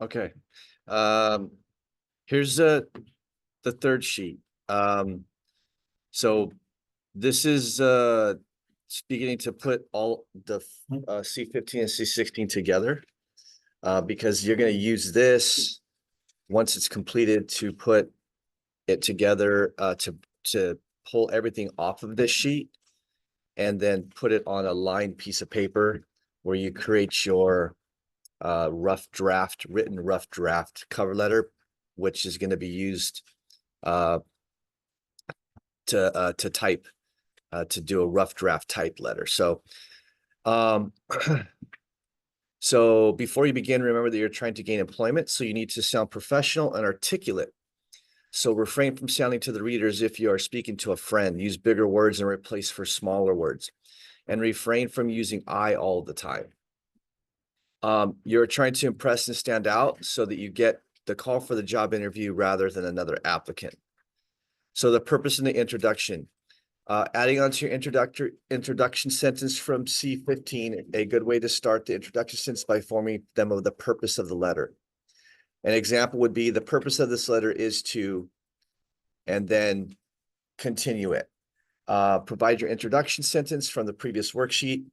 Okay. Um, here's the third sheet. So this is beginning to put all the C15 and C16 together because you're going to use this once it's completed to put it together to pull everything off of this sheet and then put it on a lined piece of paper where you create your written rough draft cover letter, which is going to be used to type to do a rough draft type letter. So so before you begin, remember that you're trying to gain employment, so you need to sound professional and articulate. So refrain from sounding to the reader as if you are speaking to a friend. Use bigger words and replace for smaller words, and refrain from using I all the time. You're trying to impress and stand out so that you get the call for the job interview rather than another applicant. So the purpose in the introduction, adding on to your introduction sentence from C15, a good way to start the introduction sentence by informing them of the purpose of the letter. An example would be the purpose of this letter is to, and then continue it. Provide your introduction sentence from the previous worksheet,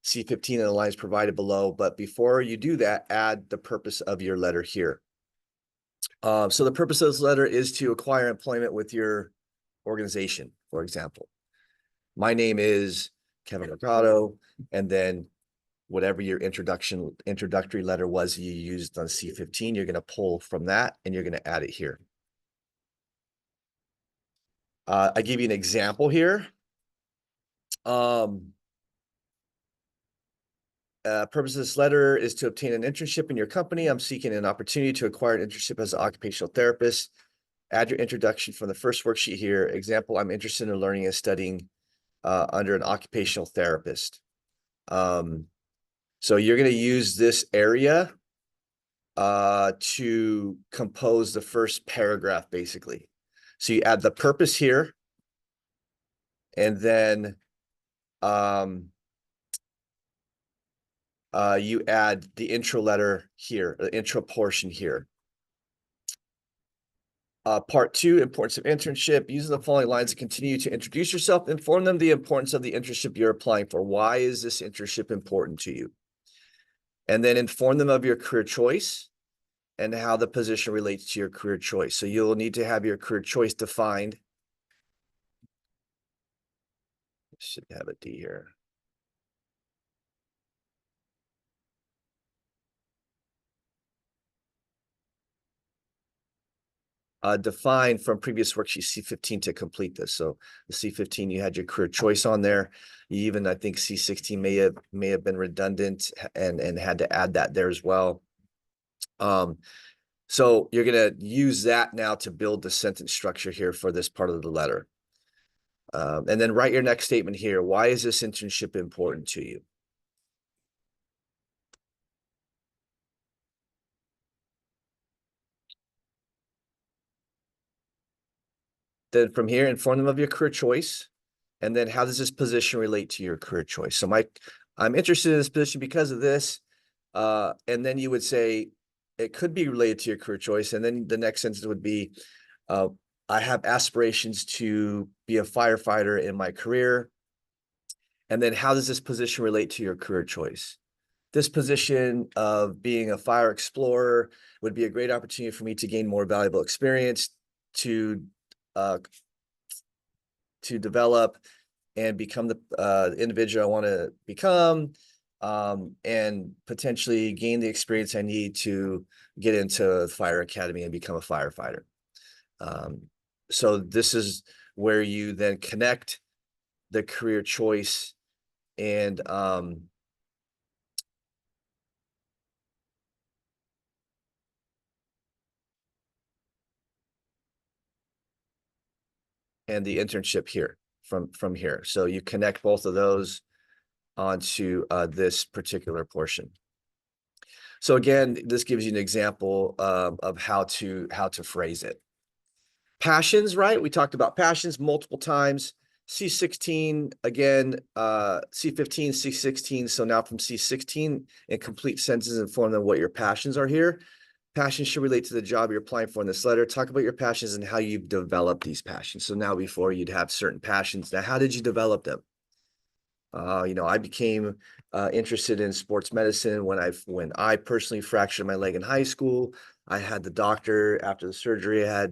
C15 and the lines provided below. But before you do that, add the purpose of your letter here. So the purpose of this letter is to acquire employment with your organization, for example. My name is Kevin Mercado, and then whatever your introductory letter was you used on C15, you're going to pull from that and you're going to add it here. I give you an example here. Purpose of this letter is to obtain an internship in your company. I'm seeking an opportunity to acquire an internship as an occupational therapist. Add your introduction from the first worksheet here. Example, I'm interested in learning and studying under an occupational therapist. So you're going to use this area to compose the first paragraph, basically. So you add the purpose here, and then you add the intro letter here, the intro portion here. Part 2, importance of internship. Using the following lines to continue to introduce yourself. Inform them the importance of the internship you're applying for. Why is this internship important to you? And then inform them of your career choice and how the position relates to your career choice. So you'll need to have your career choice defined. Should have a D here. Defined from previous worksheet C15 to complete this. So the C15, you had your career choice on there. You even, I think C16 may have been redundant and had to add that there as well. So you're going to use that now to build the sentence structure here for this part of the letter. And then write your next statement here. Why is this internship important to you? Then from here, inform them of your career choice. And then how does this position relate to your career choice? So I'm interested in this position because of this. And then you would say, it could be related to your career choice. And then the next sentence would be, I have aspirations to be a firefighter in my career. And then how does this position relate to your career choice? This position of being a fire explorer would be a great opportunity for me to gain more valuable experience, to develop and become the individual I want to become, and potentially gain the experience I need to get into the fire academy and become a firefighter. So this is where you then connect the career choice and the internship here from here. So you connect both of those onto this particular portion. So again, this gives you an example of how to phrase it. Passions, right? We talked about passions multiple times. C16, again, C15, C16. So now from C16, in complete sentences, inform them what your passions are here. Passions should relate to the job you're applying for in this letter. Talk about your passions and how you've developed these passions. So now before you'd have certain passions. Now, how did you develop them? I became interested in sports medicine when I personally fractured my leg in high school. I had the doctor after the surgery. I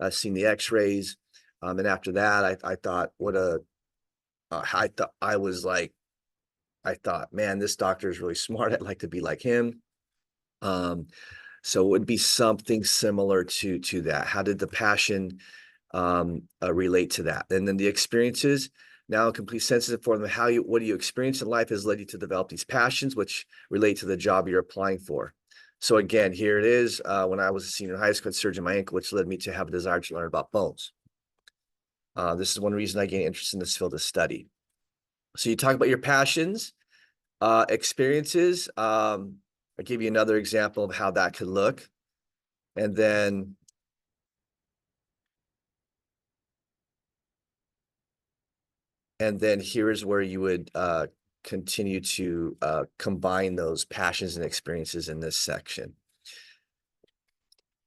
had seen the X-rays, and after that, I thought, I thought, man, this doctor is really smart. I'd like to be like him. So it would be something similar to that. How did the passion relate to that? And then the experiences. Now, a complete sense for them. What do you experience in life has led you to develop these passions, which relate to the job you're applying for. So again, here it is. When I was a senior in high school, I surgery my ankle, which led me to have a desire to learn about bones. This is one reason I gained interest in this field of study. So you talk about your passions, experiences. I'll give you another example of how that could look. And then here is where you would continue to combine those passions and experiences in this section.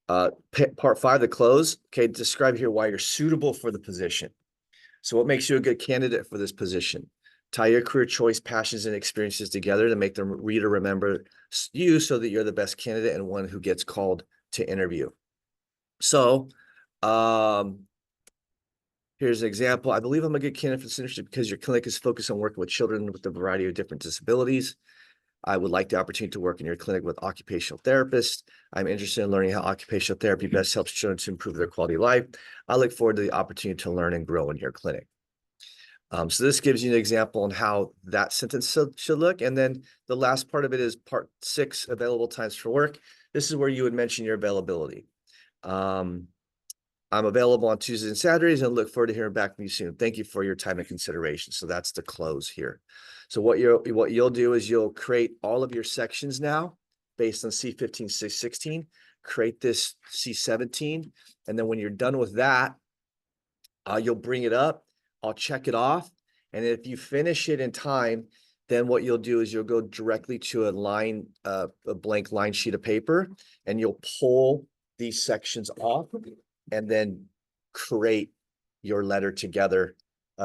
Part 5, the close. Okay, describe here why you're suitable for the position. So what makes you a good candidate for this position? Tie your career choice, passions, and experiences together to make the reader remember you so that you're the best candidate and one who gets called to interview. So here's an example. I believe I'm a good candidate for this industry because your clinic is focused on working with children with a variety of different disabilities. I would like the opportunity to work in your clinic with occupational therapists. I'm interested in learning how occupational therapy best helps children to improve their quality of life. I look forward to the opportunity to learn and grow in your clinic. So this gives you an example on how that sentence should look. And then the last part of it is part 6, available times for work. This is where you would mention your availability. I'm available on Tuesdays and Saturdays and look forward to hearing back from you soon. Thank you for your time and consideration. So that's the close here. So what you'll do is you'll create all of your sections now based on C15, C16, create this C17. And then when you're done with that, you'll bring it up. I'll check it off. And if you finish it in time, then what you'll do is you'll go directly to a blank line sheet of paper, and you'll pull these sections off and then create your letter together,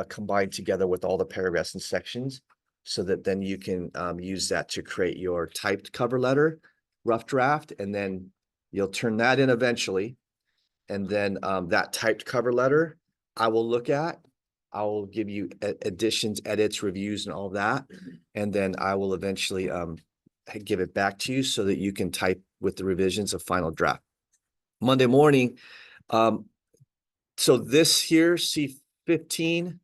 combined together with all the paragraphs and sections, so that then you can use that to create your typed cover letter, rough draft, and then you'll turn that in eventually. And then that typed cover letter, I will look at. I will give you additions, edits, reviews, and all that. And then I will eventually give it back to you so that you can type with the revisions of final draft. Monday morning. So this here, C17,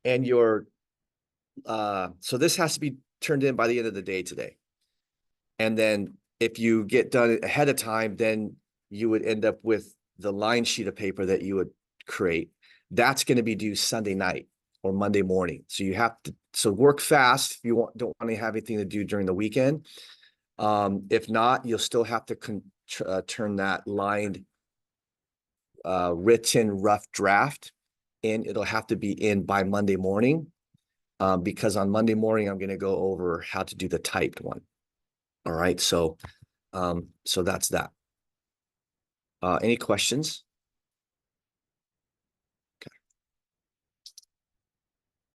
and your, so this has to be turned in by the end of the day today. And then if you get done ahead of time, then you would end up with the line sheet of paper that you would create. That's going to be due Sunday night or Monday morning. So you have to, work fast if you don't want to have anything to do during the weekend. If not, you'll still have to turn that lined written rough draft in. It'll have to be in by Monday morning, because on Monday morning, I'm going to go over how to do the typed one. All right. So that's that. Any questions?